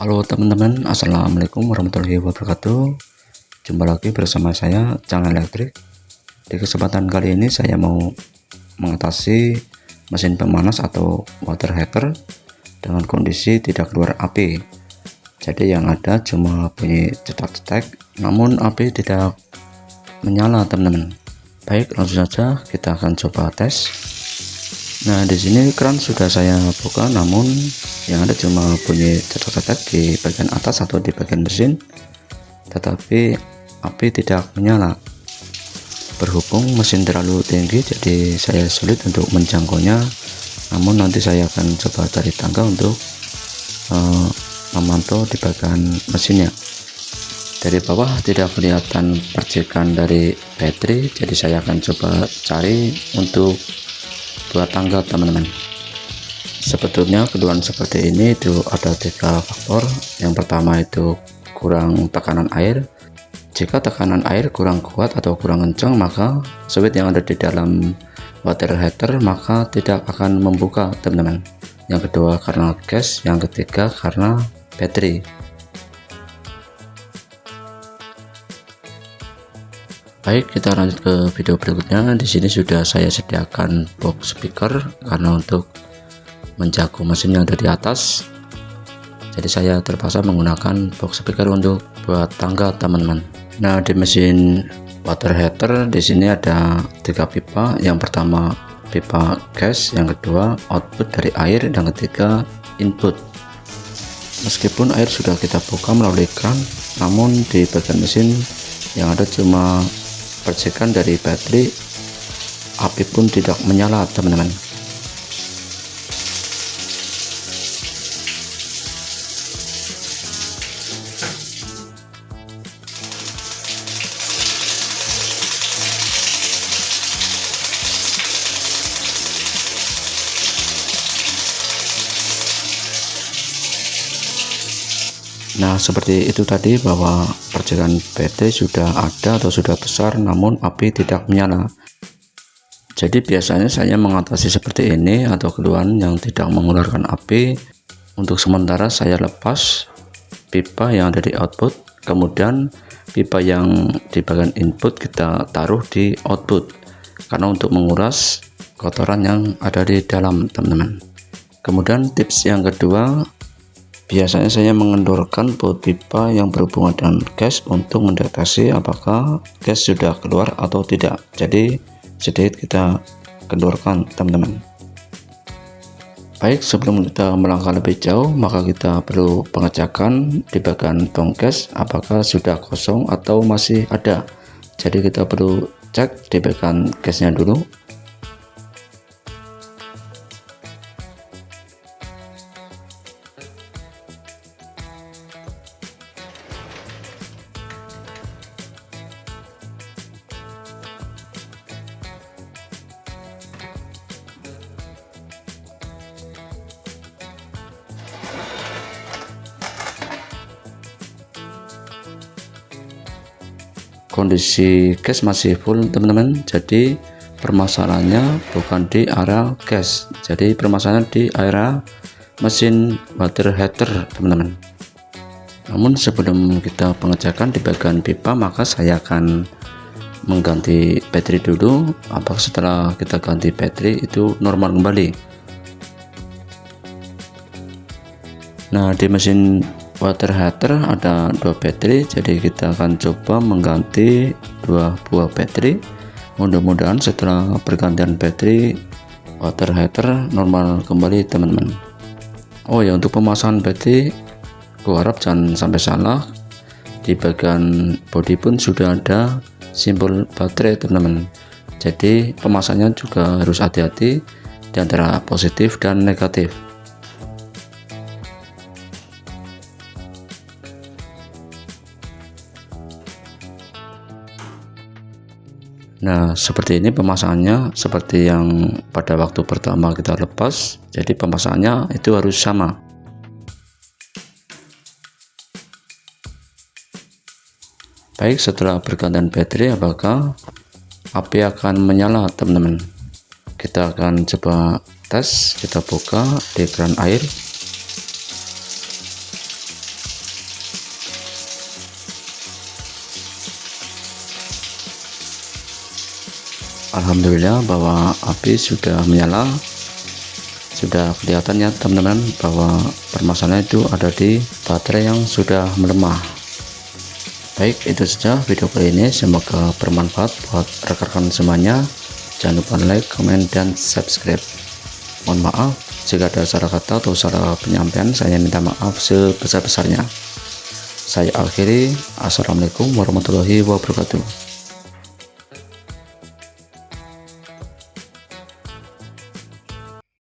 Halo teman-teman, assalamualaikum warahmatullahi wabarakatuh. Jumpa lagi bersama saya Chang Elektrik. Di kesempatan kali ini saya mau mengatasi mesin pemanas atau water heater dengan kondisi tidak keluar api. Jadi yang ada cuma bunyi cetak-cetak, namun api tidak menyala teman-teman. Baik, langsung saja kita akan coba tes. Nah, di sini keran sudah saya buka, namun yang ada cuma bunyi cetak-cetak di bagian atas atau di bagian mesin, tetapi api tidak menyala. Berhubung mesin terlalu tinggi, jadi saya sulit untuk menjangkaunya. Namun nanti saya akan coba cari tangga untuk memantau di bagian mesinnya. Dari bawah tidak kelihatan percikan dari baterai, jadi saya akan coba cari untuk buat tangga teman-teman. Sebetulnya keluhan seperti ini itu ada 3 faktor. Yang pertama itu kurang tekanan air. Jika tekanan air kurang kuat atau kurang kencang, maka switch yang ada di dalam water heater maka tidak akan membuka teman-teman. Yang kedua karena gas, yang ketiga karena baterai. Baik, kita lanjut ke video berikutnya. Di sini sudah saya sediakan box speaker karena untuk menjaga mesin yang ada di atas. Jadi saya terpaksa menggunakan box speaker untuk buat tangga teman-teman. Nah, di mesin water heater di sini ada 3 pipa. Yang pertama pipa gas, yang kedua output dari air, dan ketiga input. Meskipun air sudah kita buka melalui kran, namun di bagian mesin yang ada cuma percikan dari baterai, api pun tidak menyala teman-teman. Nah, seperti itu tadi, bahwa percikan baterai sudah ada atau sudah besar namun api tidak menyala. Jadi biasanya saya mengatasi seperti ini atau keluhan yang tidak mengeluarkan api. Untuk sementara saya lepas pipa yang ada di output, kemudian pipa yang di bagian input kita taruh di output karena untuk menguras kotoran yang ada di dalam teman-teman. Kemudian tips yang kedua, biasanya saya mengendorkan baut pipa yang berhubungan dengan gas untuk mendeteksi apakah gas sudah keluar atau tidak. Jadi sedikit kita kendorkan teman-teman. Baik, sebelum kita melangkah lebih jauh, maka kita perlu pengecekan di bagian tong gas apakah sudah kosong atau masih ada. Jadi kita perlu cek di bagian gasnya dulu. Kondisi gas masih full teman-teman, jadi permasalahannya bukan di area gas, jadi permasalahan di area mesin water heater teman-teman. Namun sebelum kita pengecekan di bagian pipa, maka saya akan mengganti baterai dulu. Apakah setelah kita ganti baterai itu normal kembali? Nah, di mesin water heater ada 2 baterai, jadi kita akan coba mengganti 2 buah baterai. Mudah-mudahan setelah pergantian baterai water heater normal kembali teman-teman. Oh ya, untuk pemasangan baterai aku harap jangan sampai salah. Di bagian bodi pun sudah ada simbol baterai teman-teman, jadi pemasangannya juga harus hati-hati di antara positif dan negatif. Nah, seperti ini pemasangannya seperti yang pada waktu pertama kita lepas, jadi pemasangannya itu harus sama. Baik, setelah pergantian baterai apakah api akan menyala teman-teman? Kita akan coba tes, kita buka di keran air. Alhamdulillah bahwa api sudah menyala. Sudah kelihatan ya teman-teman bahwa permasalahan itu ada di baterai yang sudah melemah. Baik, itu saja video kali ini, semoga bermanfaat buat rekan-rekan semuanya. Jangan lupa like, comment, dan subscribe. Mohon maaf jika ada salah kata atau salah penyampaian, saya minta maaf sebesar-besarnya. Saya akhiri, assalamualaikum warahmatullahi wabarakatuh.